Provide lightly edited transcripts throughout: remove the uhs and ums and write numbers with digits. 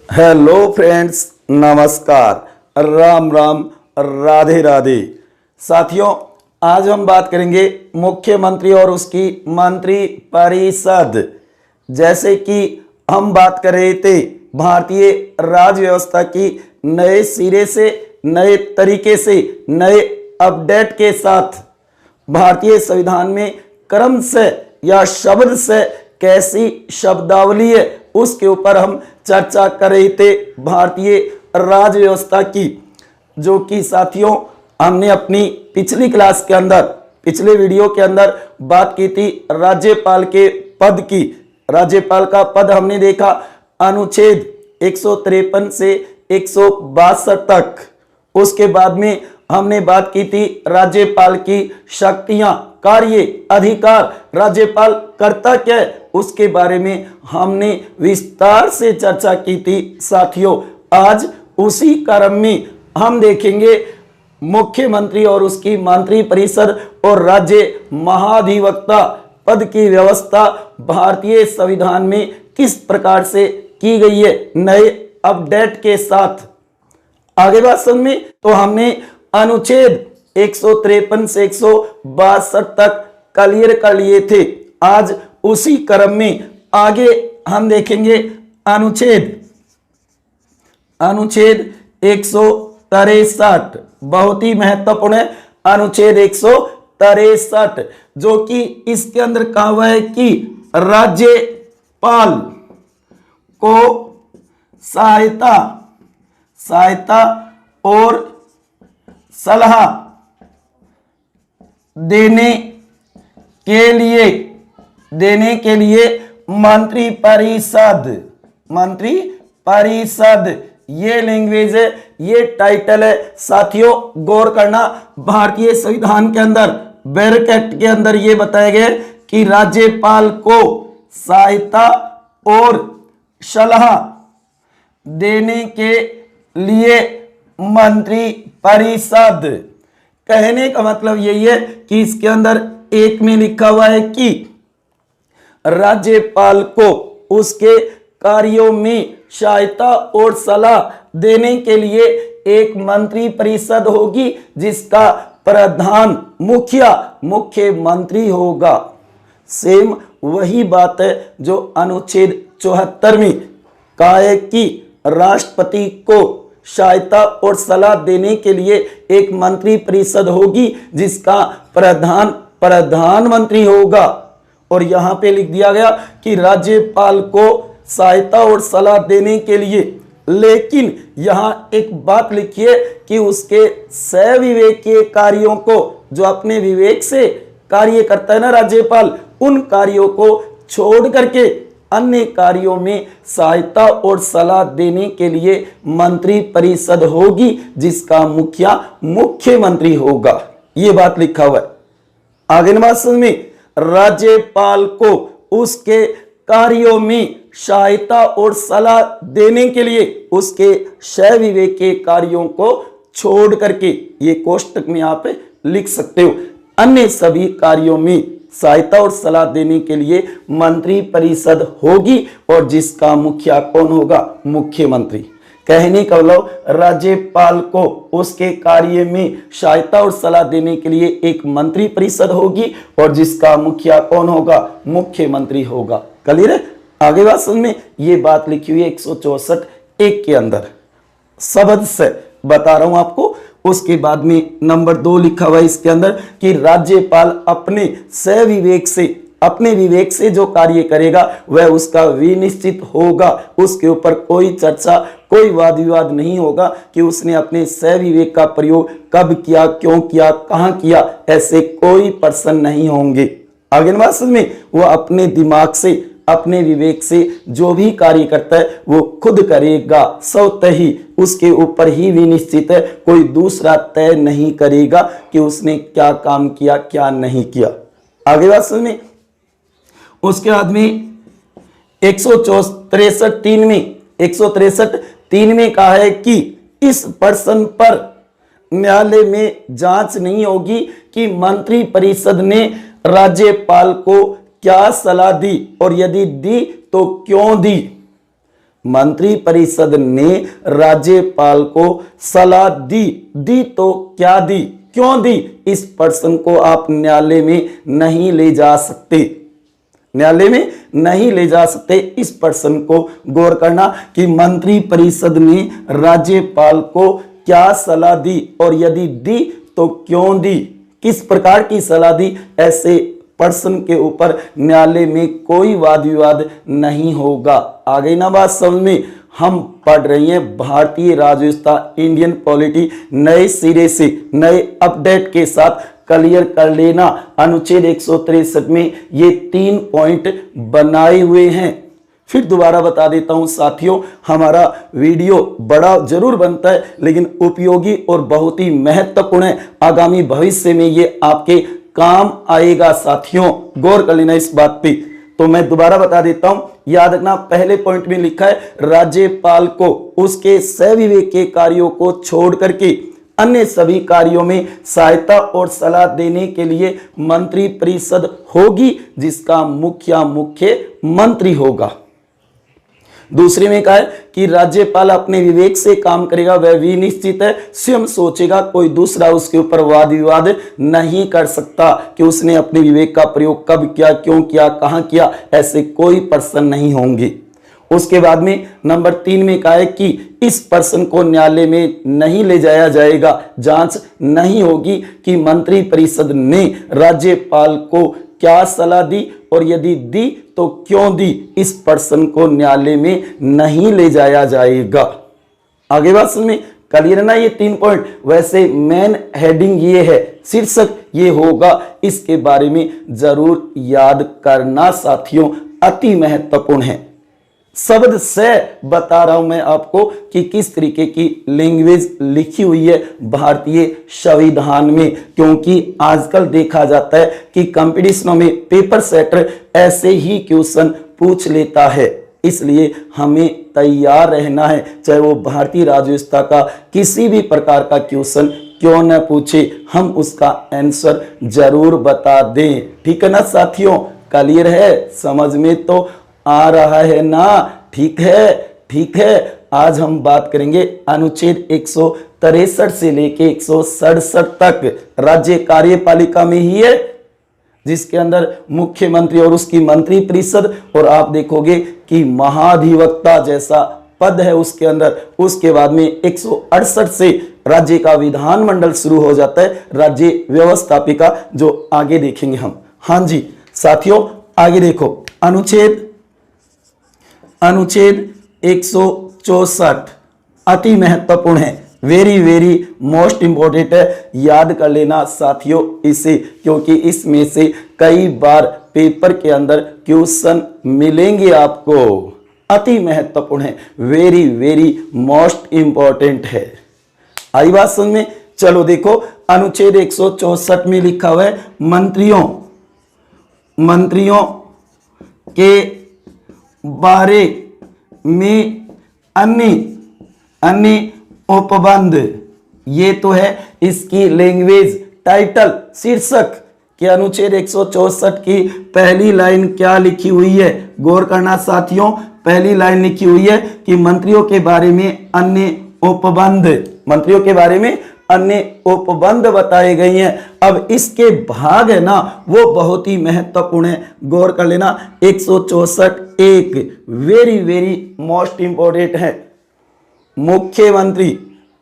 Hello friends, नमस्कार, राम राम, राधे राधे। साथियों, आज हम बात करेंगे मुख्यमंत्री और उसकी मंत्री परिषद। जैसे कि हम बात कर रहे थे भारतीय राज व्यवस्था की नए सिरे से, नए तरीके से, नए अपडेट के साथ भारतीय संविधान में क्रम से या शब्द से कैसी शब्दावली है उसके ऊपर हम चर्चा कर रहे थे भारतीय राज व्यवस्था की, जो कि साथियों हमने अपनी पिछली क्लास के अंदर, पिछले वीडियो के अंदर बात की थी राज्यपाल के पद की। राज्यपाल का पद हमने देखा अनुच्छेद 153 से 162 तक। उसके बाद में हमने बात की थी राज्यपाल की शक्तियां, कार्य, अधिकार, राज्यपाल करता क्या है उसके बारे में हमने विस्तार से चर्चा की थी। साथियों, आज उसी क्रम में हम देखेंगे मुख्यमंत्री और उसकी मंत्री परिषद और राज्य महाधिवक्ता पद की व्यवस्था भारतीय संविधान में किस प्रकार से की गई है नए अपडेट के साथ। आगे बात समझ में, तो हमने अनुच्छेद 153 से 162 तक क्लियर कर लिए थे। आज उसी क्रम में आगे हम देखेंगे अनुच्छेद 163, बहुत ही महत्वपूर्ण है अनुच्छेद 163, जो कि इसके अंदर कहा हुआ है कि राज्यपाल को सहायता और सलाह देने के लिए मंत्री परिषद ये लैंग्वेज है, ये टाइटल है। साथियों, गौर करना, भारतीय संविधान के अंदर ब्रैकेट के अंदर ये बताया गया है कि राज्यपाल को सहायता और सलाह देने के लिए मंत्री परिषद। कहने का मतलब यही है कि इसके अंदर एक में लिखा हुआ है कि राज्यपाल को उसके कार्यों में सहायता और सलाह देने के लिए एक मंत्री परिषद होगी जिसका प्रधान मुख्यमंत्री होगा। सेम वही बात है जो अनुच्छेद 74 में कहा है कि राष्ट्रपति को सहायता और सलाह देने के लिए एक मंत्री परिषद होगी जिसका प्रधानमंत्री होगा। और यहां पे लिख दिया गया कि राज्यपाल को सहायता और सलाह देने के लिए, लेकिन यहां एक बात लिखिए कि उसके सविवेकीय कार्यों को, जो अपने विवेक से कार्य करता है ना राज्यपाल, उन कार्यों को छोड़ करके अन्य कार्यों में सहायता और सलाह देने के लिए मंत्री परिषद होगी जिसका मुखिया मुख्यमंत्री होगा। ये बात लिखा हुआ है। आगे बात समझ में, राज्यपाल को उसके कार्यों में सहायता और सलाह देने के लिए उसके सविवेक के कार्यों को छोड़ करके, ये कोष्टक में आप लिख सकते हो, अन्य सभी कार्यों में सहायता और सलाह देने के लिए मंत्री परिषद होगी और जिसका मुखिया कौन होगा? मुख्यमंत्री। कहने का मतलब राज्यपाल को उसके कार्य में सहायता और सलाह देने के लिए एक मंत्री परिषद होगी और जिसका मुखिया कौन होगा? मुख्यमंत्री होगा। क्लियर है? आगे बात समझ में, ये बात लिखी हुई है 164(1) के अंदर, शब्द से बता रहा हूं आपको। उसके बाद में नंबर 2 लिखा हुआ है इसके अंदर कि राज्यपाल अपने सविवेक से, अपने विवेक से जो कार्य करेगा वह उसका विनिश्चित होगा। उसके ऊपर कोई चर्चा, कोई वाद विवाद नहीं होगा कि उसने अपने सविवेक का प्रयोग कब किया, क्यों किया, कहां किया, ऐसे कोई पर्सन नहीं होंगे। आगे बात समझ में, वो अपने दिमाग से, अपने विवेक से जो भी कार्य करता है वो खुद करेगा, स्वतः ही उसके ऊपर ही विनिश्चित है। कोई दूसरा तय नहीं करेगा कि उसने क्या काम किया, क्या नहीं किया। आगे बात समझ में, उसके बाद में 163(3) में कहा है कि इस प्रश्न पर न्यायालय में जांच नहीं होगी कि मंत्री परिषद ने राज्यपाल को क्या सलाह दी और यदि दी तो क्यों दी। मंत्रिपरिषद ने राज्यपाल को सलाह दी तो क्या दी, क्यों दी, इस पर्सन को आप न्यायालय में नहीं ले जा सकते, न्यायालय में नहीं ले जा सकते। इस पर्सन को गौर करना कि मंत्रिपरिषद ने राज्यपाल को क्या सलाह दी और यदि दी तो क्यों दी, किस प्रकार की सलाह दी, ऐसे पर्सन के ऊपर न्यायालय में कोई वाद विवाद नहीं होगा। आ गई ना बात समझ में। हम पढ़ रही हैं भारतीय राजव्यवस्था, इंडियन पॉलिटी, नए सिरे से नए अपडेट के साथ क्लियर कर लेना। अनुच्छेद 163 में ये 3 पॉइंट बनाए हुए हैं। फिर दोबारा बता देता हूं साथियों, हमारा वीडियो बड़ा जरूर बनता है लेकिन उपयोगी और बहुत ही महत्वपूर्ण है। आगामी भविष्य में ये आपके काम आएगा साथियों, गौर कर लेना इस बात पे। तो मैं दोबारा बता देता हूं, याद रखना पहले पॉइंट में लिखा है राज्यपाल को उसके सविवेक के कार्यों को छोड़ करके अन्य सभी कार्यों में सहायता और सलाह देने के लिए मंत्रिपरिषद होगी जिसका मुख्य मंत्री होगा। दूसरे में कहा है कि राज्यपाल अपने विवेक से काम करेगा, वह भी निश्चित है, स्वयं सोचेगा, कोई दूसरा उसके ऊपर वाद विवाद नहीं कर सकता कि उसने अपने विवेक का प्रयोग कब किया, क्यों किया, कहां किया, ऐसे कोई पर्सन नहीं होंगे। उसके बाद में नंबर 3 में कहा है कि इस पर्सन को न्यायालय में नहीं ले जाया जाएगा, जांच नहीं होगी कि मंत्रिपरिषद ने राज्यपाल को क्या सलाह दी और यदि दी तो क्यों दी, इस पर्सन को न्यायालय में नहीं ले जाया जाएगा। आगे बात समझ में क्लियर है ना ये 3 पॉइंट। वैसे मेन हेडिंग ये है, शीर्षक ये होगा, इसके बारे में जरूर याद करना साथियों, अति महत्वपूर्ण है। शब्द से बता रहा हूं मैं आपको कि किस तरीके की लैंग्वेज लिखी हुई है भारतीय संविधान में, क्योंकि आजकल देखा जाता है कि कंपटीशनों में पेपर सेटर ऐसे ही क्वेश्चन पूछ लेता है, इसलिए हमें तैयार रहना है, चाहे वो भारतीय राजव्यवस्था का किसी भी प्रकार का क्वेश्चन क्यों न पूछे, हम उसका आंसर जरूर बता दें। ठीक है ना साथियों, क्लियर है, समझ में तो आ रहा है ना। ठीक है, ठीक है। आज हम बात करेंगे अनुच्छेद 163 से लेके 167 तक, राज्य कार्यपालिका में ही है, जिसके अंदर मुख्यमंत्री और उसकी मंत्रिपरिषद, और आप देखोगे कि महाधिवक्ता जैसा पद है उसके अंदर। उसके बाद में 168 से राज्य का विधानमंडल शुरू हो जाता है, राज्य व्यवस्थापिका, जो आगे देखेंगे हम। हाँ जी साथियों, आगे देखो अनुच्छेद 164 अति महत्वपूर्ण है, वेरी वेरी मोस्ट इंपॉर्टेंट है, याद कर लेना साथियों इसे, क्योंकि इसमें से कई बार पेपर के अंदर क्वेश्चन मिलेंगे आपको। अति महत्वपूर्ण है, वेरी वेरी मोस्ट इंपॉर्टेंट है। आई बात समझ में। चलो देखो, अनुच्छेद 164 में लिखा हुआ है मंत्रियों के बारे में अन्य उपबंध, ये तो है इसकी लैंग्वेज टाइटल, शीर्षक के अनुच्छेद 164 की पहली लाइन क्या लिखी हुई है, गौर करना साथियों। पहली लाइन लिखी हुई है कि मंत्रियों के बारे में अन्य उपबंध, मंत्रियों के बारे में अन्य उपबंध बताए गए हैं। अब इसके भाग है ना वो बहुत ही महत्वपूर्ण है, गौर कर लेना। 164 एक वेरी वेरी मोस्ट इंपॉर्टेंट है। मुख्यमंत्री,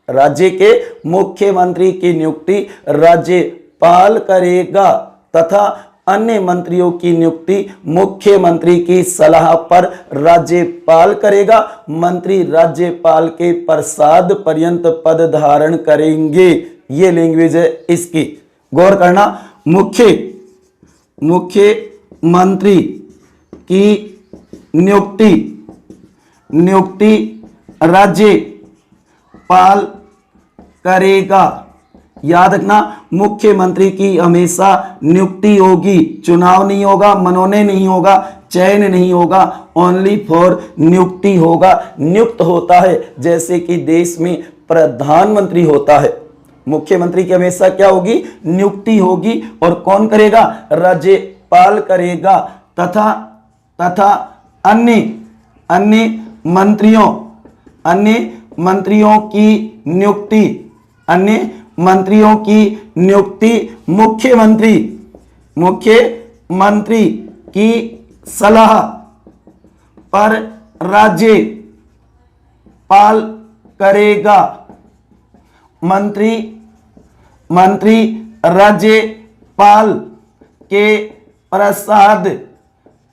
राज्य के मुख्यमंत्री की नियुक्ति राज्यपाल करेगा तथा अन्य मंत्रियों की नियुक्ति मुख्यमंत्री की सलाह पर राज्यपाल करेगा। मंत्री राज्यपाल के प्रसाद पर्यंत पद धारण करेंगे। ये लैंग्वेज है इसकी, गौर करना। मुख्यमंत्री की नियुक्ति राज्यपाल करेगा। याद रखना, मुख्यमंत्री की हमेशा नियुक्ति होगी, चुनाव नहीं होगा, मनोनयन नहीं होगा, चयन नहीं होगा, ओनली फॉर नियुक्ति होगा। नियुक्त होता है जैसे कि देश में प्रधानमंत्री होता है, मुख्यमंत्री की हमेशा क्या होगी, नियुक्ति होगी। और कौन करेगा, राज्यपाल करेगा। तथा अन्य मंत्रियों अन्य मंत्रियों की नियुक्ति, अन्य मंत्रियों की नियुक्ति मुख्यमंत्री की सलाह पर राज्यपाल करेगा। मंत्री राज्यपाल के प्रसाद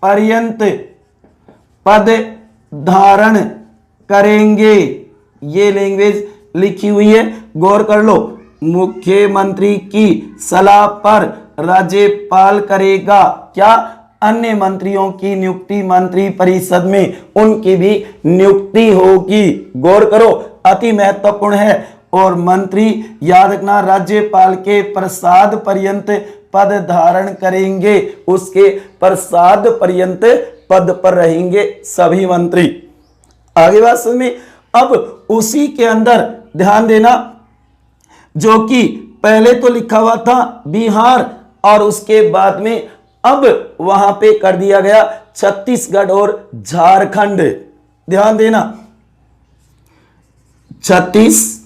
पर्यंत पद धारण करेंगे। ये लैंग्वेज लिखी हुई है, गौर कर लो। मुख्यमंत्री की सलाह पर राज्यपाल करेगा क्या? अन्य मंत्रियों की नियुक्ति मंत्री परिषद में उनकी भी नियुक्ति होगी। गौर करो, अति महत्वपूर्ण है। और मंत्री याद रखना राज्यपाल के प्रसाद पर्यंत पद धारण करेंगे, उसके प्रसाद पर्यंत पद पर रहेंगे सभी मंत्री। आगे बात समझ में। अब उसी के अंदर ध्यान देना, जो कि पहले तो लिखा हुआ था बिहार और उसके बाद में अब वहां पे कर दिया गया छत्तीसगढ़ और झारखंड। ध्यान देना, छत्तीसगढ़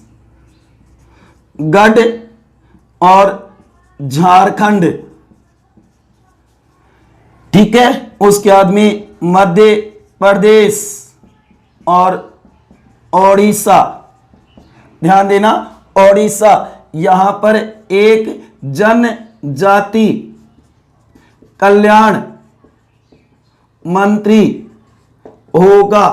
और झारखंड, ठीक है। उसके बाद में मध्य प्रदेश और ओडिशा। ध्यान देना, ओडिशा, यहां पर एक जनजाति कल्याण मंत्री होगा,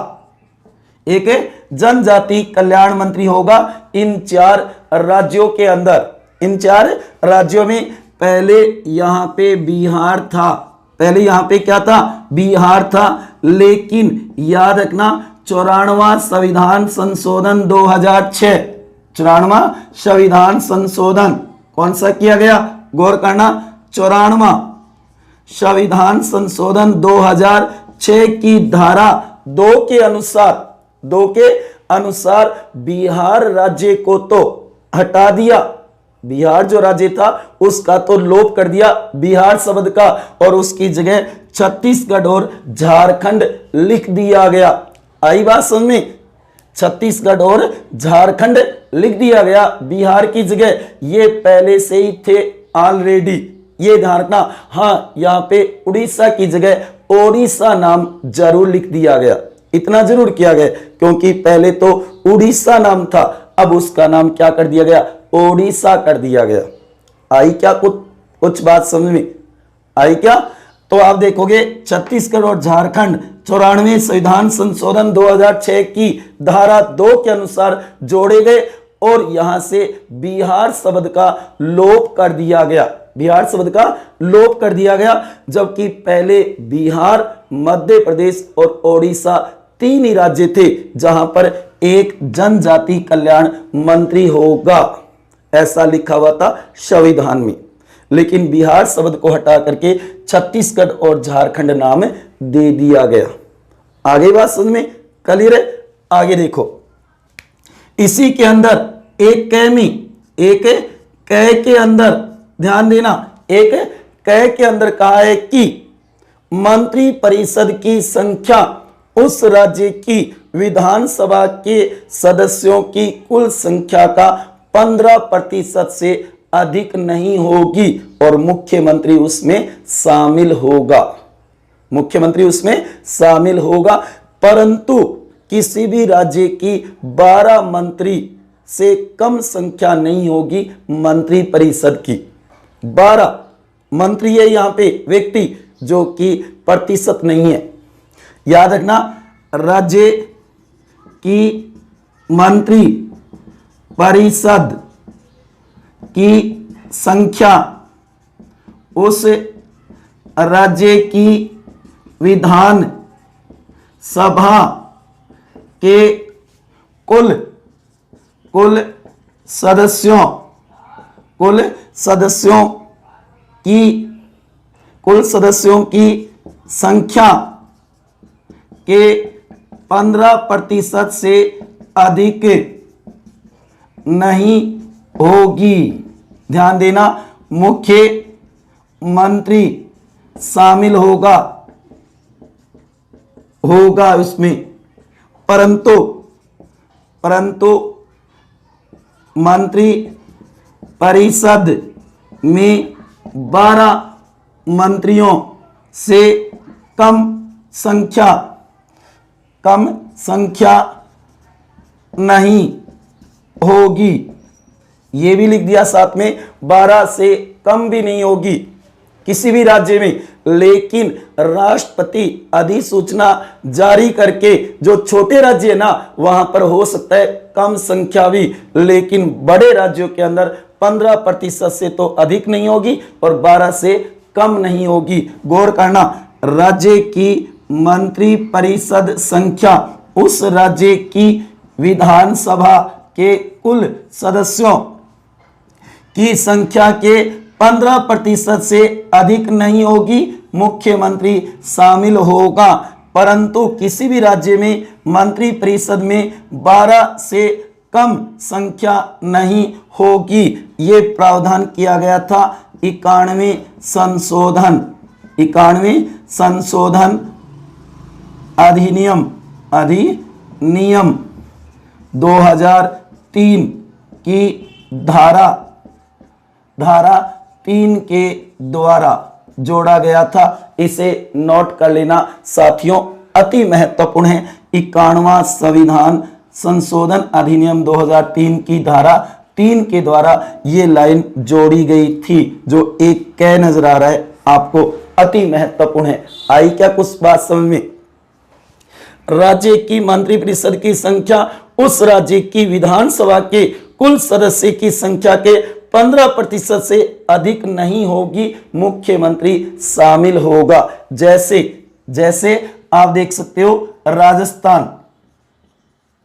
एक जनजाति कल्याण मंत्री होगा इन 4 राज्यों के अंदर। इन 4 राज्यों में पहले यहां पे बिहार था, पहले यहां पे क्या था? बिहार था। लेकिन याद रखना 94वां संविधान संशोधन 2006, 94वां संविधान संशोधन कौन सा किया गया? गौर करना, 94वां संविधान संशोधन 2006 की धारा 2 के अनुसार बिहार राज्य को तो हटा दिया, बिहार जो राज्य था उसका तो लोप कर दिया बिहार शब्द का, और उसकी जगह छत्तीसगढ़ और झारखंड लिख दिया गया। आई बात समझ में? छत्तीसगढ़ और झारखंड लिख दिया गया बिहार की जगह। ये पहले से ही थे ऑलरेडी, ये ध्यान रखना। हाँ, यहाँ पे उड़ीसा की जगह ओडिशा नाम जरूर लिख दिया गया, इतना जरूर किया गया, क्योंकि पहले तो उड़ीसा नाम था, अब उसका नाम क्या कर दिया गया? ओडिशा कर दिया गया। आई क्या कुछ बात समझ में आई क्या? तो आप देखोगे छत्तीसगढ़ और झारखंड 94वें संविधान संशोधन 2006 की धारा 2 के अनुसार जोड़े गए और यहां से बिहार शब्द का लोप कर दिया गया, बिहार शब्द का लोप कर दिया गया। जबकि पहले बिहार, मध्य प्रदेश और ओडिशा 3 ही राज्य थे जहां पर एक जनजाति कल्याण मंत्री होगा, ऐसा लिखा हुआ था संविधान में। लेकिन बिहार शब्द को हटा करके छत्तीसगढ़ और झारखंड नाम दे दिया गया। आगे बात समझ में क्लियर है? आगे देखो, इसी के अंदर एक कै के अंदर ध्यान देना, एक कै के अंदर कहा है कि मंत्री परिषद की संख्या उस राज्य की विधानसभा के सदस्यों की कुल संख्या का 15% से अधिक नहीं होगी और मुख्यमंत्री उसमें शामिल होगा, मुख्यमंत्री उसमें शामिल होगा। परंतु किसी भी राज्य की 12 मंत्री से कम संख्या नहीं होगी मंत्री परिषद की। 12 मंत्री है यहां पे व्यक्ति, जो कि प्रतिशत नहीं है। याद रखना, राज्य की मंत्री परिषद की संख्या उस राज्य की विधान सभा के कुल सदस्यों की संख्या के 15% से अधिक नहीं होगी। ध्यान देना, मुख्यमंत्री शामिल होगा उसमें, परंतु मंत्री परिषद में 12 मंत्रियों से कम संख्या नहीं होगी। ये भी लिख दिया साथ में, 12 से कम भी नहीं होगी किसी भी राज्य में, लेकिन राष्ट्रपति अधिसूचना जारी करके जो छोटे राज्य है ना वहां पर हो सकता है कम संख्या भी, लेकिन बड़े राज्यों के अंदर 15% से तो अधिक नहीं होगी और 12 से कम नहीं होगी। गौर करना, राज्य की मंत्री परिषद संख्या उस राज्य की विधानसभा के कुल सदस्यों की संख्या के 15% से अधिक नहीं होगी, मुख्यमंत्री शामिल होगा। परंतु किसी भी राज्य में मंत्री परिषद में 12 से कम संख्या नहीं होगी। ये प्रावधान किया गया था 91 संशोधन अधिनियम 2003 की धारा 3 के द्वारा जोड़ा गया था। इसे नोट कर लेना साथियों, अति महत्वपूर्ण है। 91वां संविधान संशोधन अधिनियम 2003 की धारा 3 के द्वारा ये लाइन जोड़ी गई थी, जो एक कै नजर आ रहा है आपको, अति महत्वपूर्ण है। आई क्या कुछ बात समझ में? राज्य की मंत्रिपरिषद की संख्या उस राज्य की विधानसभा के कुल सदस्य की संख्या के 15% से अधिक नहीं होगी, मुख्यमंत्री शामिल होगा। जैसे आप देख सकते हो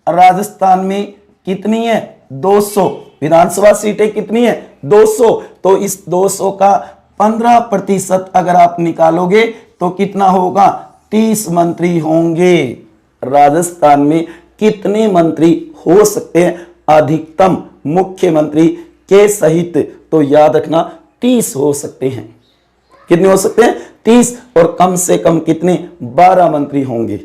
राजस्थान में कितनी है? 200 विधानसभा सीटें कितनी है? 200। तो इस 200 का 15% अगर आप निकालोगे तो कितना होगा? 30 मंत्री होंगे। राजस्थान में कितने मंत्री हो सकते हैं अधिकतम मुख्यमंत्री के सहित? तो याद रखना 30 हो सकते हैं। कितने हो सकते हैं? 30। और कम से कम कितने? 12 मंत्री होंगे।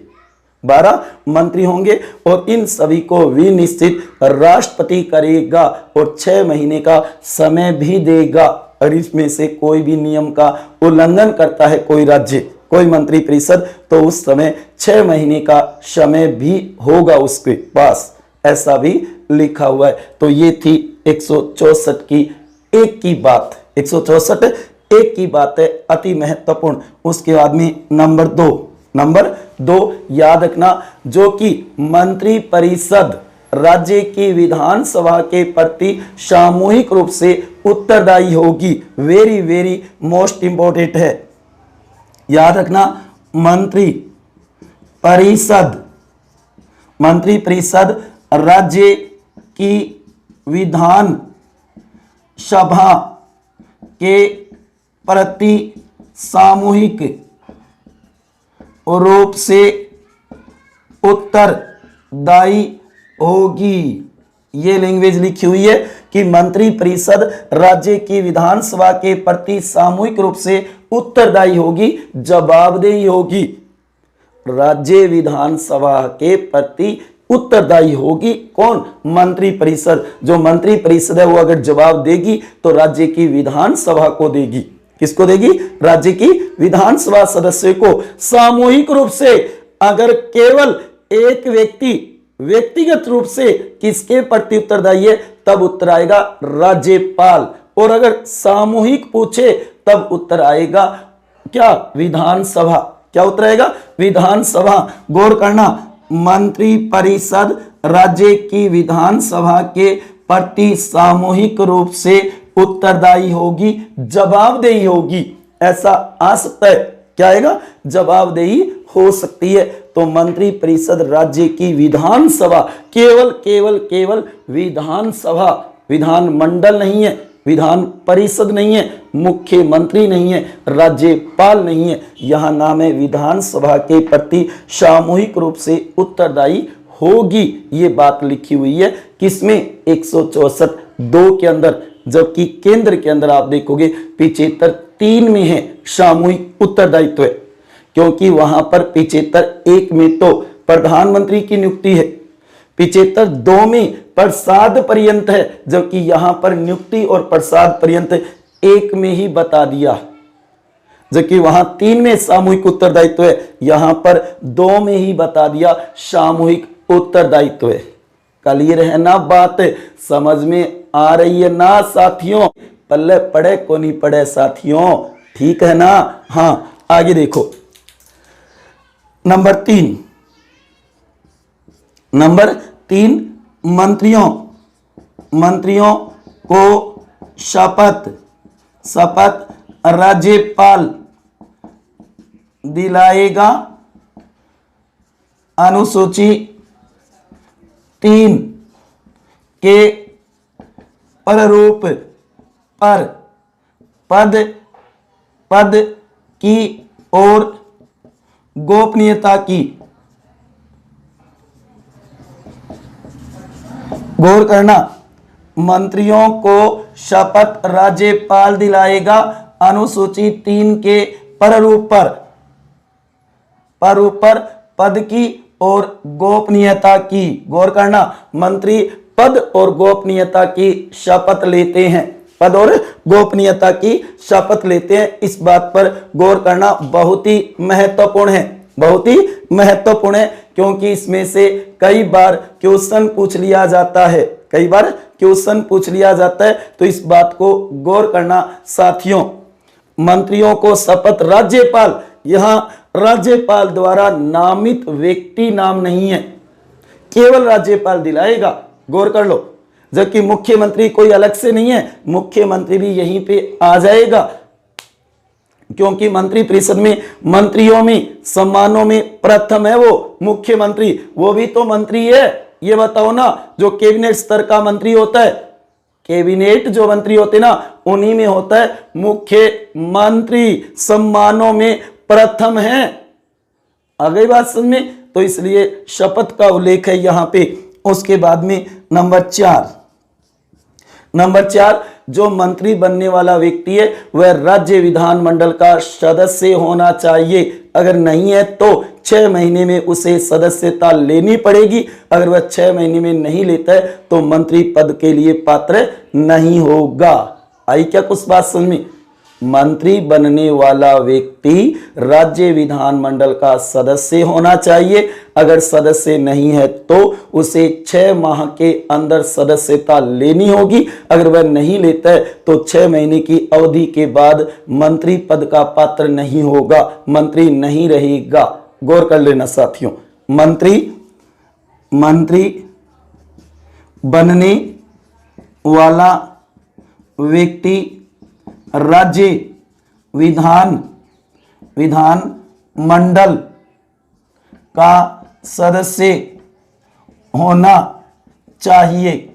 12 मंत्री होंगे और इन सभी को विनिश्चित राष्ट्रपति करेगा और 6 महीने का समय भी देगा। और इसमें से कोई भी नियम का उल्लंघन करता है कोई राज्य, कोई मंत्री परिषद, तो उस समय 6 महीने का समय भी होगा उसके पास, ऐसा भी लिखा हुआ है। तो ये थी 164 की एक की बात। 164 एक की बात है, अति महत्वपूर्ण। उसके बाद में नंबर दो याद रखना, जो कि मंत्री परिषद राज्य की विधानसभा के प्रति सामूहिक रूप से उत्तरदायी होगी। वेरी वेरी मोस्ट इंपॉर्टेंट है, याद रखना। मंत्री परिषद राज्य की विधान सभा के प्रति सामूहिक रूप से उत्तरदायी होगी। ये लैंग्वेज लिखी हुई है कि मंत्री परिषद राज्य की विधानसभा के प्रति सामूहिक रूप से उत्तरदायी होगी, जवाबदेही होगी। राज्य विधानसभा के प्रति उत्तरदायी होगी कौन? मंत्री परिषद। जो मंत्री परिषद है वो अगर जवाब देगी तो राज्य की विधानसभा को देगी। किसको देगी? राज्य की विधानसभा सदस्य को। सामूहिक रूप से अगर केवल एक व्यक्ति व्यक्तिगत रूप से किसके प्रति उत्तरदायी है तब उत्तर आएगा राज्यपाल, और अगर सामूहिक पूछे तब उत्तर आएगा क्या? विधानसभा। क्या उत्तर आएगा? विधानसभा। गौर करना, मंत्री परिषद राज्य की विधानसभा के प्रति सामूहिक रूप से उत्तरदायी होगी, जवाबदेही होगी। ऐसा आ सकता है, क्या आएगा? जवाबदेही हो सकती है। तो मंत्री परिषद राज्य की विधानसभा, केवल विधानसभा, विधान मंडल नहीं है, विधान परिषद नहीं है, मुख्यमंत्री नहीं है, राज्यपाल नहीं है, यहां नाम है विधानसभा के प्रति सामूहिक रूप से उत्तरदायी होगी। ये बात लिखी हुई है किसमें? 164(2) के अंदर। जबकि केंद्र के अंदर आप देखोगे 75(3) में है सामूहिक उत्तरदायित्व, क्योंकि वहां पर 75(1) में तो प्रधानमंत्री की नियुक्ति है। 75 2 में प्रसाद पर्यंत है, जबकि यहां पर नियुक्ति और प्रसाद पर्यंत 1 में ही बता दिया, जबकि वहां 3 में सामूहिक उत्तरदायित्व है, यहां पर 2 में ही बता दिया सामूहिक उत्तरदायित्व है। क्लियर है ना, बात समझ में आ रही है ना साथियों? पल्ले पड़े को नहीं पड़े साथियों, ठीक है ना? हाँ, आगे देखो नंबर 3 मंत्रियों को शपथ राज्यपाल दिलाएगा। अनुसूची 3 के प्रारूप पर पद की और गोपनीयता की, गौर करना, मंत्रियों को शपथ राज्यपाल दिलाएगा। अनुसूची 3 के प्रारूप पर पद की और गोपनीयता की, गौर करना, मंत्री पद और गोपनीयता की शपथ लेते हैं, पद और गोपनीयता की शपथ लेते हैं। इस बात पर गौर करना बहुत ही महत्वपूर्ण है, बहुत ही महत्वपूर्ण है, क्योंकि इसमें से कई बार क्वेश्चन पूछ लिया जाता है, कई बार क्वेश्चन पूछ लिया जाता है, तो इस बात को गौर करना साथियों। मंत्रियों को शपथ राज्यपाल, यहां राज्यपाल द्वारा नामित व्यक्ति नाम नहीं है, केवल राज्यपाल दिलाएगा, गौर कर लो। जबकि मुख्यमंत्री कोई अलग से नहीं है, मुख्यमंत्री भी यहीं पे आ जाएगा, क्योंकि मंत्री परिषद में मंत्रियों में सम्मानों में प्रथम है वो मुख्यमंत्री। वो भी तो मंत्री है, ये बताओ ना, जो कैबिनेट स्तर का मंत्री होता है, कैबिनेट जो मंत्री होते ना, उन्हीं में होता है मुख्यमंत्री, सम्मानों में प्रथम है। आ गई बात समझ में? तो इसलिए शपथ का उल्लेख है यहां पे। उसके बाद में नंबर 4, जो मंत्री बनने वाला व्यक्ति है वह राज्य विधानमंडल का सदस्य होना चाहिए। अगर नहीं है तो 6 महीने में उसे सदस्यता लेनी पड़ेगी। अगर वह 6 महीने में नहीं लेता है तो मंत्री पद के लिए पात्र नहीं होगा। आई क्या कुछ बात समझ में? मंत्री बनने वाला व्यक्ति राज्य विधानमंडल का सदस्य होना चाहिए। अगर सदस्य नहीं है तो उसे 6 माह के अंदर सदस्यता लेनी होगी। अगर वह नहीं लेता है तो 6 महीने की अवधि के बाद मंत्री पद का पात्र नहीं होगा, मंत्री नहीं रहेगा। गौर कर लेना साथियों, मंत्री बनने वाला व्यक्ति राज्य विधानमंडल का सदस्य होना चाहिए।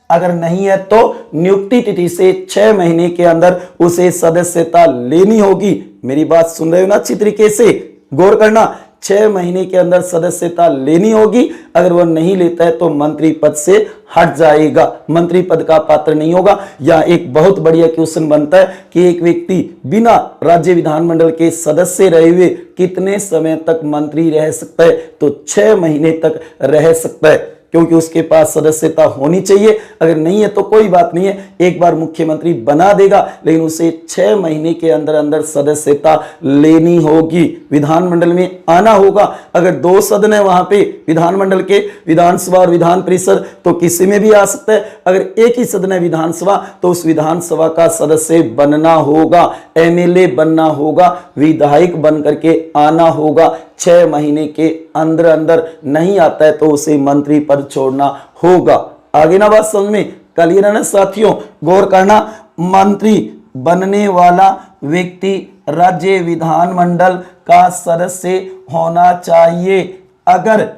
अगर नहीं है तो नियुक्ति तिथि से 6 महीने के अंदर उसे सदस्यता लेनी होगी। मेरी बात सुन रहे हो ना अच्छी तरीके से? गौर करना, 6 महीने के अंदर सदस्यता लेनी होगी। अगर वह नहीं लेता है तो मंत्री पद से हट जाएगा, मंत्री पद का पात्र नहीं होगा। या एक बहुत बढ़िया क्वेश्चन बनता है कि एक व्यक्ति बिना राज्य विधानमंडल के सदस्य रहे हुए कितने समय तक मंत्री रह सकता है? तो 6 महीने तक रह सकता है, क्योंकि उसके पास सदस्यता होनी चाहिए। अगर नहीं है तो कोई बात नहीं है, एक बार मुख्यमंत्री बना देगा, लेकिन उसे 6 महीने के अंदर अंदर सदस्यता लेनी होगी, विधानमंडल में आना होगा। अगर 2 सदन है वहां पे विधानमंडल के, विधानसभा और विधान परिषद, तो किसी में भी आ सकता है। अगर एक ही सदन है विधानसभा, तो उस विधानसभा का सदस्य बनना होगा, एमएलए बनना होगा, विधायक बन करके आना होगा। 6 महीने के अंदर अंदर नहीं आता है तो उसे मंत्री पद छोड़ना होगा। आगे ना बात समझ में? क्लियर है ना साथियों? गौर करना, मंत्री बनने वाला व्यक्ति राज्य विधानमंडल का सदस्य होना चाहिए। अगर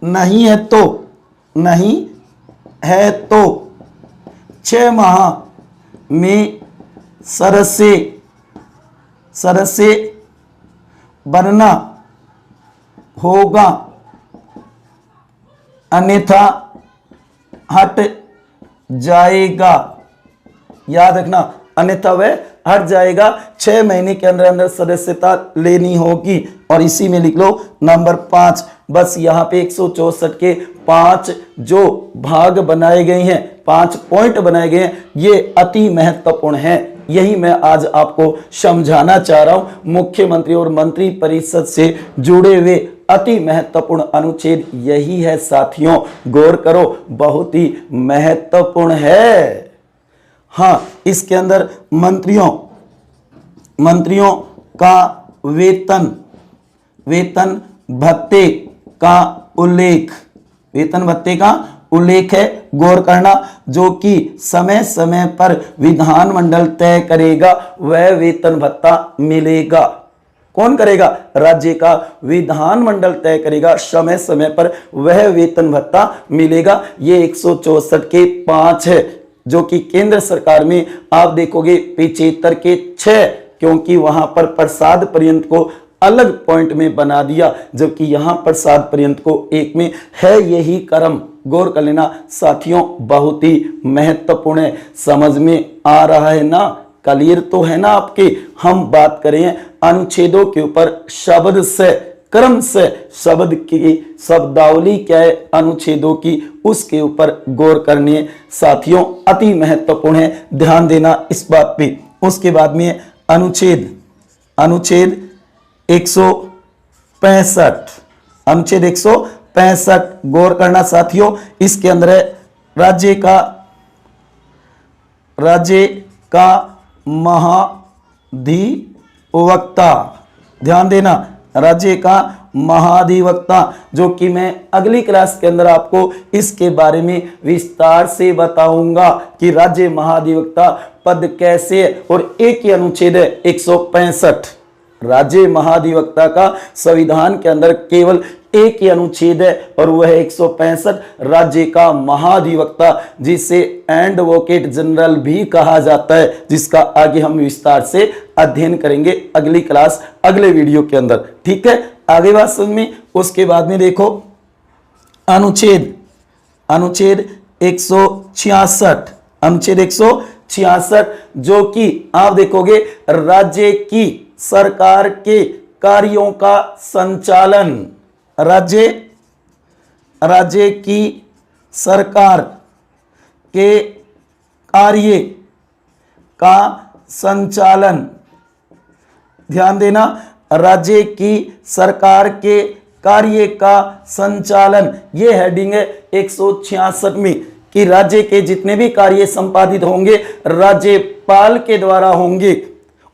नहीं है तो 6 माह में सदस्य बनना होगा, अन्यथा हट जाएगा। याद रखना, अन्यथा वह हट जाएगा, 6 महीने के अंदर अंदर सदस्यता लेनी होगी। और इसी में लिख लो नंबर 5, बस यहाँ पे 164 के 5 जो भाग बनाए गए हैं, 5 पॉइंट बनाए गए हैं, ये अति महत्वपूर्ण है। यही मैं आज आपको समझाना चाह रहा हूं। मुख्यमंत्री और मंत्री परिषद से जुड़े हुए अति महत्वपूर्ण अनुच्छेद यही है साथियों, गौर करो, बहुत ही महत्वपूर्ण है। हाँ, इसके अंदर मंत्रियों का वेतन भत्ते का उल्लेख है, गौर करना, जो कि समय समय पर विधानमंडल तय करेगा, वह वेतन भत्ता मिलेगा। कौन करेगा? राज्य का विधानमंडल तय करेगा, समय समय पर वह वेतन भत्ता मिलेगा। ये 164 के 5 है, जो कि केंद्र सरकार में आप देखोगे 75 के 6, क्योंकि वहां पर प्रसाद पर्यंत को अलग पॉइंट में बना दिया, जबकि यहां प्रसाद पर्यंत को एक में है। यही क्रम गौर कर लेना साथियों, बहुत ही महत्वपूर्ण है। समझ में आ रहा है ना? क्लियर तो है ना आपके? हम बात करें अनुच्छेदों के ऊपर शब्द से, क्रम से, शब्द की शब्दावली क्या है अनुच्छेदों की, उसके ऊपर गौर करने अनुच्छेद अति महत्वपूर्ण है, ध्यान देना इस बात पे। उसके बाद में अनुच्छेद 165, अनुच्छेद 165 गौर करना साथियों। इसके अंदर है राज्य का महाधिवक्ता, ध्यान देना, राज्य का महाधिवक्ता, जो कि मैं अगली क्लास के अंदर आपको इसके बारे में विस्तार से बताऊंगा कि राज्य महाधिवक्ता पद कैसे है। और एक ही अनुच्छेद है 165, राज्य महाधिवक्ता का संविधान के अंदर केवल एक ही अनुच्छेद है, और वह है 165, राज्य का महाधिवक्ता, जिसे एडवोकेट जनरल भी कहा जाता है, जिसका आगे हम विस्तार से अध्ययन करेंगे अगली क्लास, अगले वीडियो के अंदर। ठीक है, आगे बात समझ में। उसके बाद में देखो अनुच्छेद 166, अनुच्छेद 166, जो कि आप देखोगे राज्य की सरकार के कार्यों का संचालन, राज्य की सरकार के कार्य का संचालन, ध्यान देना, राज्य की सरकार के कार्य का संचालन, ये हेडिंग है 166 में, कि राज्य के जितने भी कार्य संपादित होंगे राज्यपाल के द्वारा होंगे,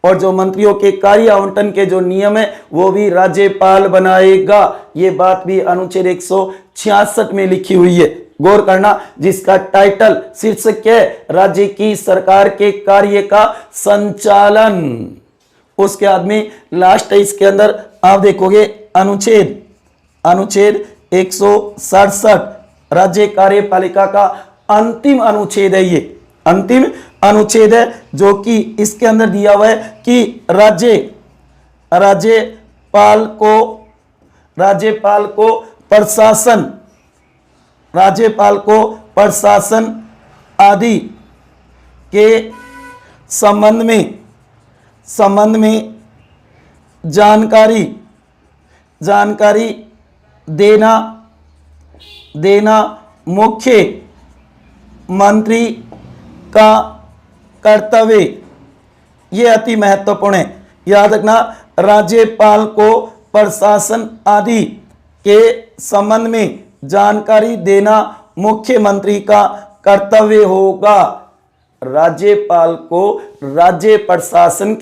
और जो मंत्रियों के कार्य आवंटन के जो नियम है वो भी राज्यपाल बनाएगा। ये बात भी अनुच्छेद 166 में लिखी हुई है, गौर करना, जिसका टाइटल शीर्षक क्या है? राज्य की सरकार के कार्य का संचालन। उसके बाद में लास्ट है इसके अंदर आप देखोगे अनुच्छेद 167, राज्य कार्यपालिका का अंतिम अनुच्छेद है, ये अंतिम अनुच्छेद है, जो कि इसके अंदर दिया हुआ है कि राज्यपाल को प्रशासन आदि के संबंध में जानकारी देना मुख्यमंत्री का कर्तव्य। ये अति महत्वपूर्ण है, याद रखना, राज्यपाल को प्रशासन आदि के संबंध में जानकारी देना मुख्यमंत्री का कर्तव्य होगा। राज्यपाल को राज्य प्रशासन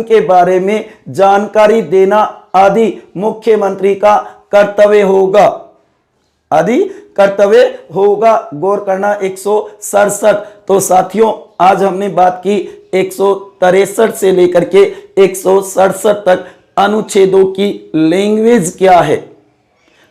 के बारे में जानकारी देना आदि मुख्यमंत्री का कर्तव्य होगा, गौर करना 167। तो साथियों आज हमने बात की 163 से लेकर के 167 तक अनुच्छेदों की लैंग्वेज क्या है,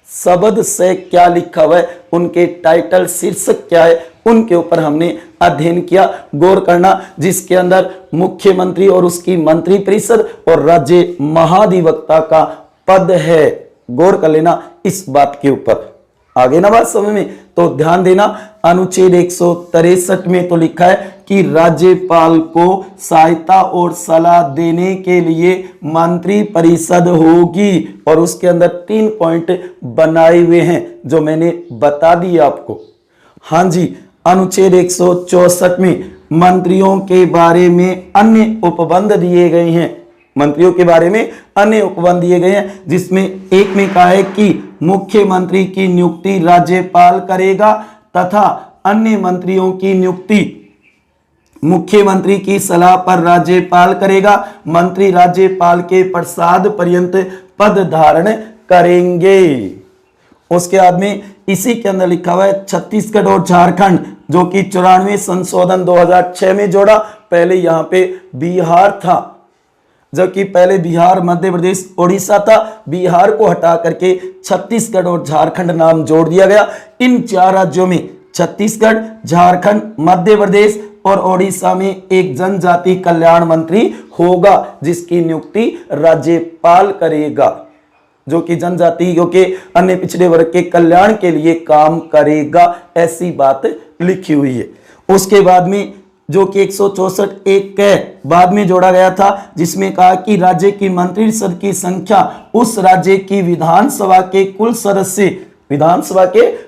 शब्द से क्या लिखा हुआ है, उनके टाइटल शीर्षक क्या है, उनके ऊपर हमने अध्ययन किया, गौर करना, जिसके अंदर मुख्यमंत्री और उसकी मंत्रिपरिषद और राज्य महाधिवक्ता का पद है। गौर कर लेना इस बात के ऊपर, आगे ना बात समझ में। तो ध्यान देना अनुच्छेद 163 में तो लिखा है कि राज्यपाल को सहायता और सलाह देने के लिए मंत्री परिषद होगी और उसके अंदर 3 पॉइंट बनाए हुए हैं जो मैंने बता दिया आपको। हाँ जी, अनुच्छेद 164 में मंत्रियों के बारे में अन्य उपबंध दिए गए हैं। मंत्रियों के बारे में अन्य उपबंध दिए गए हैं, जिसमें एक में कहा है कि मुख्यमंत्री की नियुक्ति राज्यपाल करेगा तथा अन्य मंत्रियों की नियुक्ति मुख्यमंत्री की सलाह पर राज्यपाल करेगा। मंत्री राज्यपाल के प्रसाद पर्यंत पद धारण करेंगे। उसके बाद में इसी के अंदर लिखा हुआ है छत्तीसगढ़ और झारखंड, जो कि 94 संशोधन 2006 में जोड़ा। पहले यहाँ पे बिहार था, जबकि पहले बिहार, मध्य प्रदेश, उड़ीसा था। बिहार को हटा करके छत्तीसगढ़ और झारखंड नाम जोड़ दिया गया। इन 4 राज्यों में छत्तीसगढ़, झारखंड, मध्य प्रदेश और ओडिशा में एक जनजाति कल्याण मंत्री होगा जिसकी नियुक्ति राज्यपाल करेगा, जो कि जनजातियों के अन्य पिछड़े वर्ग के कल्याण के लिए काम करेगा। ऐसी बात लिखी हुई है। उसके बाद में जो कि 164 एक के बाद में जोड़ा गया था, जिसमें कहा कि राज्य की मंत्रिपरिषद की संख्या उस राज्य की विधानसभा के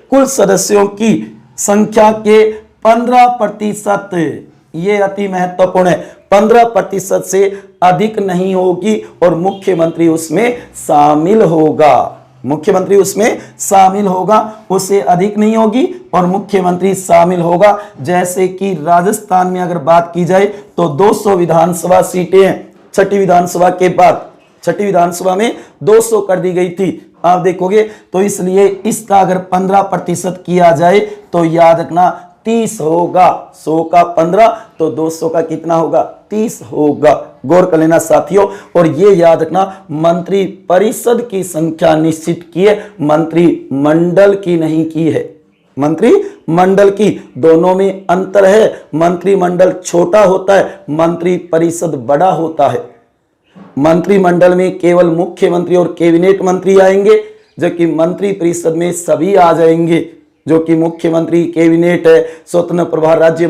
कुल सदस्यों की संख्या के 15%, ये अति महत्वपूर्ण है, 15% से अधिक नहीं होगी और मुख्यमंत्री उसमें शामिल होगा। मुख्यमंत्री उसमें शामिल होगा, उससे अधिक नहीं होगी और मुख्यमंत्री शामिल होगा। जैसे कि राजस्थान में अगर बात की जाए तो 200 विधानसभा सीटें हैं। छठी विधानसभा के बाद छठी विधानसभा में 200 कर दी गई थी, आप देखोगे। तो इसलिए इसका अगर 15% किया जाए तो याद रखना 30 होगा। 100 का 15 तो 200 का कितना होगा? 30 होगा। गौर कर लेना साथियों। और ये याद रखना, मंत्री परिषद की संख्या निश्चित की है, मंत्रिमंडल की नहीं की है। मंत्रिमंडल की, दोनों में अंतर है। मंत्रिमंडल छोटा होता है, मंत्री परिषद बड़ा होता है। मंत्रिमंडल में केवल मुख्यमंत्री और कैबिनेट मंत्री आएंगे, जबकि मंत्री परिषद में सभी आ जाएंगे, जो कि मुख्यमंत्री, कैबिनेट है, स्वतंत्र प्रभार राज्य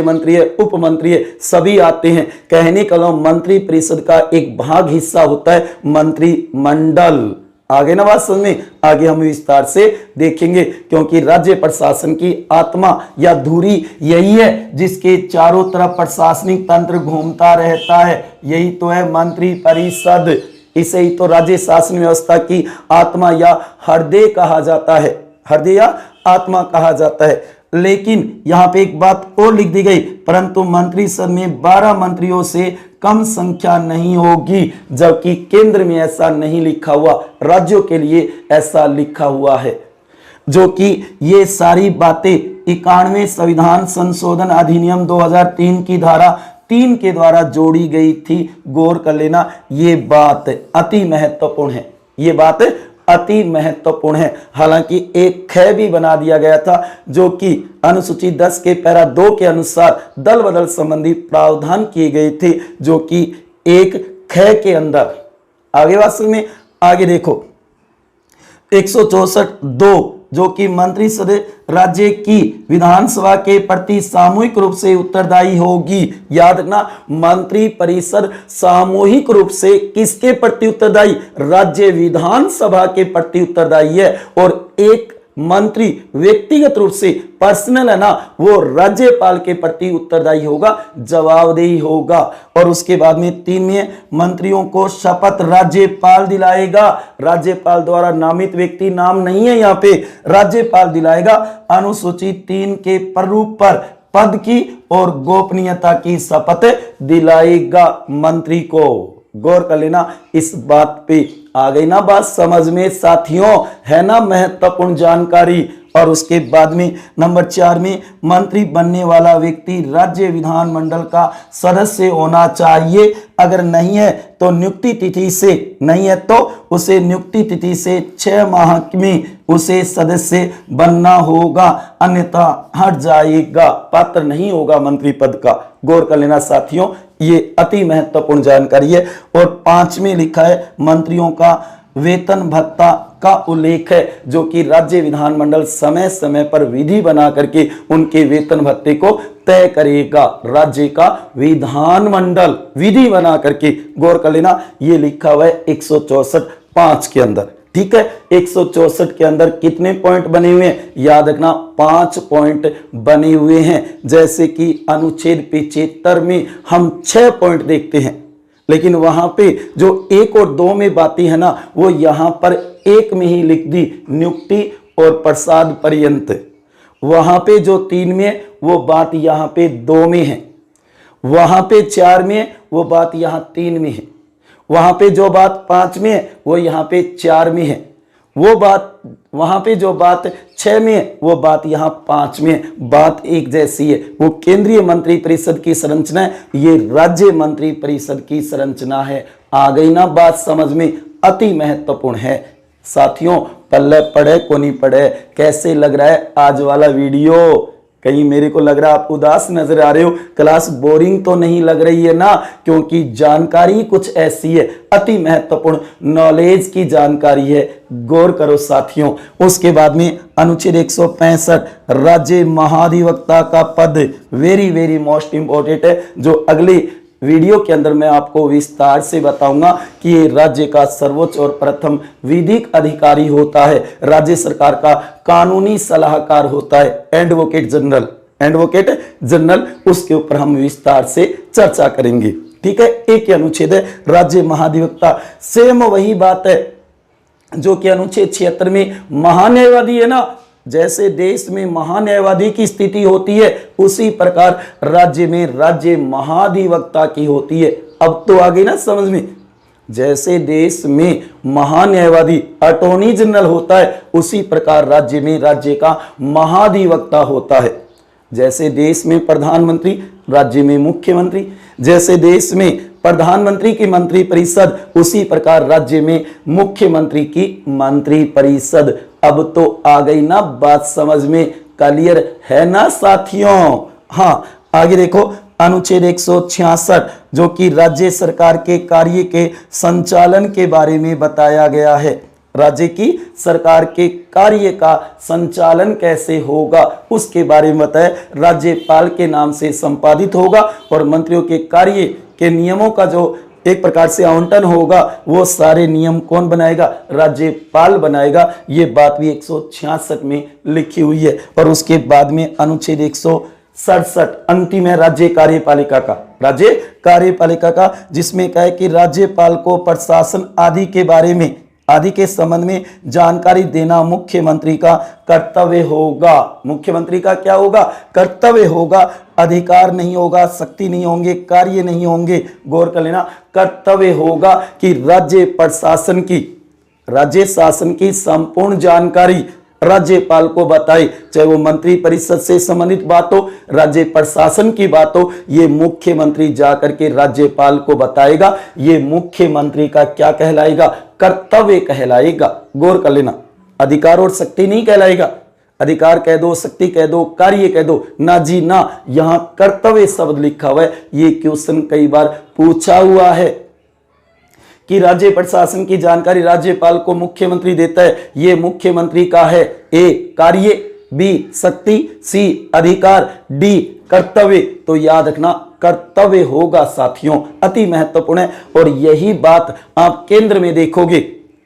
मंत्री है, उप मंत्री है, सभी आते हैं। कहने का मतलब मंत्री परिषद का एक भाग हिस्सा होता है मंत्रिमंडल। आगे ना बात समझ में? आगे हम विस्तार से देखेंगे, क्योंकि राज्य प्रशासन की आत्मा या धुरी यही है जिसके चारों तरफ प्रशासनिक तंत्र घूमता रहता है। यही तो है मंत्री परिषद। इसे ही तो राज्य शासन व्यवस्था की आत्मा या हृदय कहा जाता है, हृदय या आत्मा कहा जाता है। लेकिन यहाँ पे एक बात और लिख दी गई, परंतु मंत्रिसभा में 12 मंत्रियों से कम संख्या नहीं होगी, जबकि केंद्र में ऐसा नहीं लिखा हुआ, राज्यों के लिए ऐसा लिखा हुआ है। जो कि ये सारी बातें 91वें संविधान संशोधन अधिनियम 2003 की धारा 3 के द्वारा जोड़ी गई थी। गौर कर लेना, ये बात अति महत्वपूर्ण है, ये बात अति महत्वपूर्ण है। हालांकि एक ख भी बना दिया गया था, जो कि अनुसूची 10 के पैरा 2 के अनुसार दल बदल संबंधी प्रावधान किए गए थे, जो कि एक ख के अंदर। आगे बात में आगे देखो 164(2) जो कि मंत्रिपरिषद राज्य की विधानसभा के प्रति सामूहिक रूप से उत्तरदायी होगी। याद रखना, मंत्री परिषद सामूहिक रूप से किसके प्रति उत्तरदायी? राज्य विधानसभा के प्रति उत्तरदायी है। और एक मंत्री व्यक्तिगत रूप से पर्सनल है ना, वो राज्यपाल के प्रति उत्तरदायी होगा, जवाबदेही होगा। और उसके बाद में 3 में मंत्रियों को शपथ राज्यपाल दिलाएगा। राज्यपाल द्वारा नामित व्यक्ति नाम नहीं है, यहाँ पे राज्यपाल दिलाएगा। अनुसूची 3 के प्रारूप पर पद की और गोपनीयता की शपथ दिलाएगा मंत्री को। गौर कर लेना, इस बात पे आ गई ना बात समझ में साथियों? है ना महत्वपूर्ण जानकारी। और उसके बाद में नंबर 4 में मंत्री बनने वाला व्यक्ति राज्य विधानमंडल का सदस्य होना चाहिए। अगर नहीं है तो नियुक्ति तिथि से, नहीं है तो उसे नियुक्ति तिथि से 6 माह में उसे सदस्य बनना होगा, अन्यथा हट जाएगा, पात्र नहीं होगा मंत्री पद का। गौर कर लेना साथियों, ये अति महत्वपूर्ण जानकारी है। और 5 में लिखा है मंत्रियों का वेतन भत्ता का उल्लेख है, जो कि राज्य विधानमंडल समय समय पर विधि बना करके उनके वेतन भत्ते को तय करेगा। राज्य का विधानमंडल विधि बना करके, गौर कर लेना, ये लिखा हुआ है 164(5) के अंदर। ठीक है, 164 के अंदर कितने पॉइंट बने हुए हैं, याद रखना 5 पॉइंट बने हुए हैं। जैसे कि अनुच्छेद 75 में हम 6 पॉइंट देखते हैं, लेकिन वहां पे जो 1 और 2 में बातें है ना, वो यहां पर 1 में ही लिख दी, नियुक्ति और प्रसाद पर्यंत। वहां पे जो 3 में वो बात यहां पे 2 में है, वहां पे 4 में वो बात यहां 3 में है, वहां पे जो बात 5 में है वो यहां पे 4 में है, वो बात वहां पे जो बात 6 में है वो बात यहां 5 में है। बात एक जैसी है। वो केंद्रीय मंत्रिपरिषद की संरचना है, ये राज्य मंत्रिपरिषद की संरचना है। आ गई ना बात समझ में, अति महत्वपूर्ण है साथियों। पल्ले पढ़े को नहीं पढ़े, कैसे लग रहा है आज वाला वीडियो? कहीं मेरे को लग रहा है आप उदास नजर आ रहे हो, क्लास बोरिंग तो नहीं लग रही है ना? क्योंकि जानकारी कुछ ऐसी है, अति महत्वपूर्ण नॉलेज की जानकारी है, गौर करो साथियों। उसके बाद में अनुच्छेद 165 राज्य महाधिवक्ता का पद, वेरी वेरी मोस्ट इंपॉर्टेंट है, जो अगले वीडियो के अंदर मैं आपको विस्तार से बताऊंगा कि ये राज्य का सर्वोच्च और प्रथम विधिक अधिकारी होता है, राज्य सरकार का कानूनी सलाहकार होता है, एडवोकेट जनरल, एडवोकेट जनरल। उसके ऊपर हम विस्तार से चर्चा करेंगे। ठीक है, एक अनुच्छेद है राज्य महाधिवक्ता। सेम वही बात है जो कि अनुच्छेद 76 में महान्यायवादी है ना, जैसे देश में महान्यायवादी की स्थिति होती है उसी प्रकार राज्य में राज्य महाधिवक्ता की होती है। अब तो आ गई ना समझ में, जैसे देश में महान्यायवादी अटॉर्नी जनरल होता है उसी प्रकार राज्य में राज्य का महाधिवक्ता होता है। जैसे देश में प्रधानमंत्री, राज्य में मुख्यमंत्री, जैसे देश में प्रधानमंत्री की मंत्रिपरिषद उसी प्रकार राज्य में मुख्यमंत्री की मंत्रिपरिषद। अब तो आ गई ना बात समझ में, क्लियर है ना साथियों? हाँ, आगे देखो अनुच्छेद 166 जो कि राज्य सरकार के कार्य के संचालन के बारे में बताया गया है। राज्य की सरकार के कार्य का संचालन कैसे होगा उसके बारे में बताया। राज्यपाल के नाम से संपादित होगा और मंत्रियों के कार्य के नियमों का जो एक प्रकार से आवंटन होगा वो सारे नियम कौन बनाएगा? राज्यपाल बनाएगा। ये बात भी 166 में लिखी हुई है। और उसके बाद में अनुच्छेद 167 अंतिम है राज्य कार्यपालिका का, राज्य कार्यपालिका का, जिसमें कहा है कि राज्यपाल को प्रशासन आदि के बारे में, आदि के संबंध में जानकारी देना मुख्यमंत्री का कर्तव्य होगा। मुख्यमंत्री का क्या होगा? कर्तव्य होगा। अधिकार नहीं होगा, शक्ति नहीं होंगे, कार्य नहीं होंगे। गौर कर लेना, कर्तव्य होगा कि राज्य प्रशासन की, राज्य शासन की संपूर्ण जानकारी राज्यपाल को बताए, चाहे वो मंत्री परिषद से संबंधित बात हो, राज्य प्रशासन की बात हो, ये मुख्यमंत्री जाकर के राज्यपाल को बताएगा। ये मुख्यमंत्री का क्या कहलाएगा? कर्तव्य कहलाएगा। गौर कर लेना, अधिकार और शक्ति नहीं कहलाएगा। अधिकार कह दो, शक्ति कह दो, कार्य कह दो, ना जी ना, यहां कर्तव्य शब्द लिखा हुआ है। ये क्वेश्चन कई बार पूछा हुआ है कि राज्य प्रशासन की जानकारी राज्यपाल को मुख्यमंत्री देता है, ये मुख्यमंत्री का है। ए कार्य, बी शक्ति, सी अधिकार, डी कर्तव्य। तो याद रखना कर्तव्य होगा साथियों, अति महत्वपूर्ण है। और यही बात आप केंद्र में देखोगे,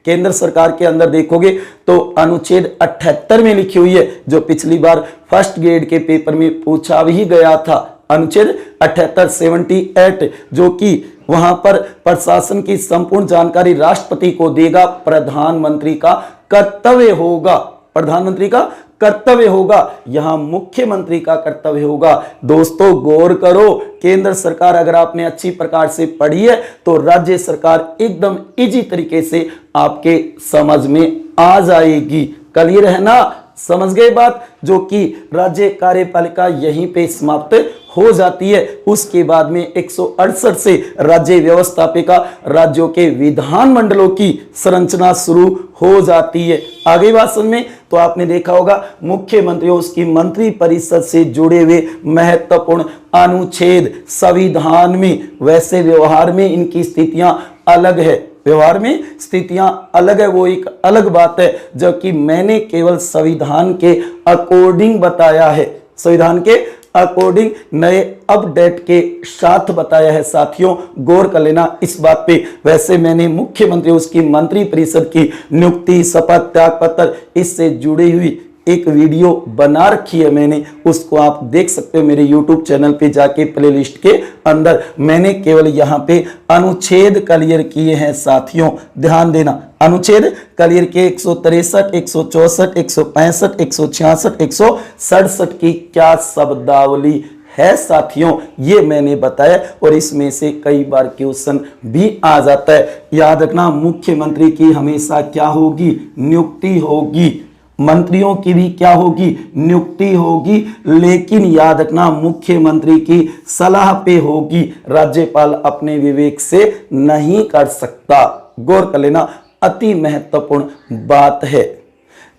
केंद्र सरकार के अंदर देखोगे तो अनुच्छेद 78 में लिखी हुई है, जो पिछली बार फर्स्ट ग्रेड के पेपर में पूछा भी गया था। अनुच्छेद 78 78 जो कि वहां पर प्रशासन की संपूर्ण जानकारी राष्ट्रपति को देगा। प्रधानमंत्री का कर्तव्य होगा, प्रधानमंत्री का कर्तव्य होगा, यहां मुख्यमंत्री का कर्तव्य होगा। दोस्तों गौर करो, केंद्र सरकार अगर आपने अच्छी प्रकार से पढ़ी है तो राज्य सरकार एकदम इजी तरीके से आपके समझ में आ जाएगी। क्लियर है ना? समझ गए बात? जो कि राज्य कार्यपालिका यहीं पे समाप्त हो जाती है। उसके बाद में 168 से राज्य व्यवस्थापिका, राज्यों के विधानमंडलों की संरचना शुरू हो जाती है। आगे बात समझ में? तो आपने देखा होगा मुख्यमंत्री उसकी मंत्री परिषद से जुड़े हुए महत्वपूर्ण अनुच्छेद संविधान में, वैसे व्यवहार में इनकी स्थितियां अलग है। व्यवहार में स्थितियां अलग है, वो एक अलग बात है, जो कि मैंने केवल संविधान के अकॉर्डिंग बताया है, संविधान के अकॉर्डिंग नए अपडेट के साथ बताया है। साथियों गौर कर लेना इस बात पे। वैसे मैंने मुख्यमंत्री उसकी मंत्री परिषद की नियुक्ति, शपथ, त्यागपत्र इससे जुड़ी हुई एक वीडियो बना रखी है मैंने, उसको आप देख सकते हो मेरे YouTube चैनल पे जाके प्लेलिस्ट के अंदर। मैंने केवल यहाँ पे अनुच्छेद क्लियर किए हैं साथियों, ध्यान देना। अनुच्छेद क्लियर के 163, 164, 165, 166, 167 की क्या शब्दावली है साथियों, ये मैंने बताया। और इसमें से कई बार क्वेश्चन भी आ जाता है। याद रखना मुख्यमंत्री की हमेशा क्या होगी, नियुक्ति होगी, मंत्रियों की भी क्या होगी, नियुक्ति होगी, लेकिन याद रखना मुख्यमंत्री की सलाह पे होगी, राज्यपाल अपने विवेक से नहीं कर सकता। गौर कर लेना, अति महत्वपूर्ण बात है।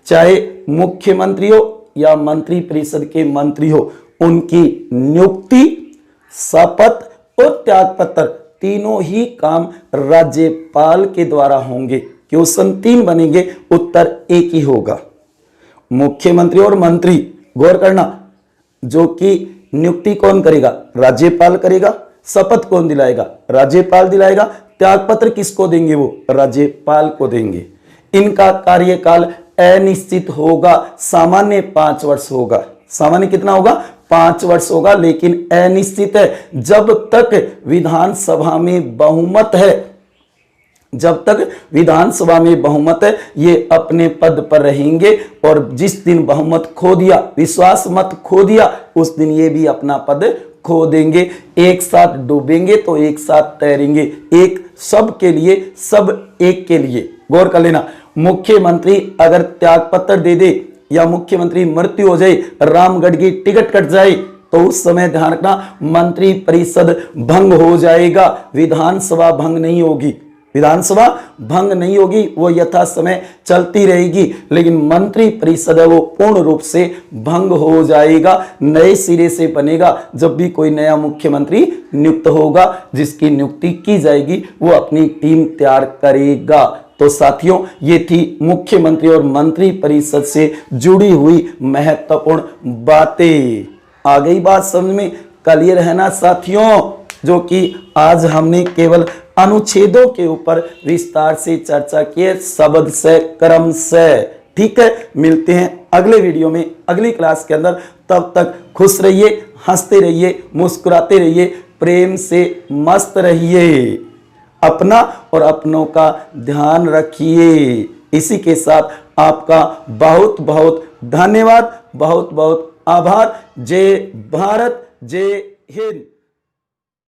चाहे मुख्यमंत्री हो या मंत्री परिषद के मंत्री हो, उनकी नियुक्ति, शपथ और त्यागपत्र तीनों ही काम राज्यपाल के द्वारा होंगे। क्वेश्चन 3 बनेंगे, उत्तर एक ही होगा। मुख्यमंत्री और मंत्री, गौर करना, जो कि नियुक्ति कौन करेगा, राज्यपाल करेगा, शपथ कौन दिलाएगा, राज्यपाल दिलाएगा, त्यागपत्र किसको देंगे, वो राज्यपाल को देंगे। इनका कार्यकाल अनिश्चित होगा, सामान्य 5 वर्ष होगा। सामान्य कितना होगा, 5 वर्ष होगा, लेकिन अनिश्चित है। जब तक विधानसभा में बहुमत है, जब तक विधानसभा में बहुमत है, ये अपने पद पर रहेंगे। और जिस दिन बहुमत खो दिया, विश्वास मत खो दिया, उस दिन ये भी अपना पद खो देंगे। एक साथ डूबेंगे तो एक साथ तैरेंगे, एक सब के लिए, सब एक के लिए। गौर कर लेना, मुख्यमंत्री अगर त्यागपत्र दे दे या मुख्यमंत्री मृत्यु हो जाए, रामगढ़ की टिकट कट जाए, तो उस समय ध्यान रखना मंत्री परिषद भंग हो जाएगा, विधानसभा भंग नहीं होगी। विधानसभा भंग नहीं होगी, वो यथा समय चलती रहेगी, लेकिन मंत्री परिषद है वो पूर्ण रूप से भंग हो जाएगा, नए सिरे से बनेगा। जब भी कोई नया मुख्यमंत्री नियुक्त होगा, जिसकी नियुक्ति की जाएगी, वो अपनी टीम तैयार करेगा। तो साथियों ये थी मुख्यमंत्री और मंत्री परिषद से जुड़ी हुई महत्वपूर्ण बातें। आ गई बात समझ में, क्लियर है ना साथियों, जो कि आज हमने केवल अनुच्छेदों के ऊपर विस्तार से चर्चा की है, शब्द से, क्रम से। ठीक है, मिलते हैं अगले वीडियो में, अगली क्लास के अंदर। तब तक खुश रहिए, हंसते रहिए, मुस्कुराते रहिए, प्रेम से मस्त रहिए, अपना और अपनों का ध्यान रखिए। इसी के साथ आपका बहुत बहुत धन्यवाद, बहुत बहुत आभार। जय भारत, जय हिंद।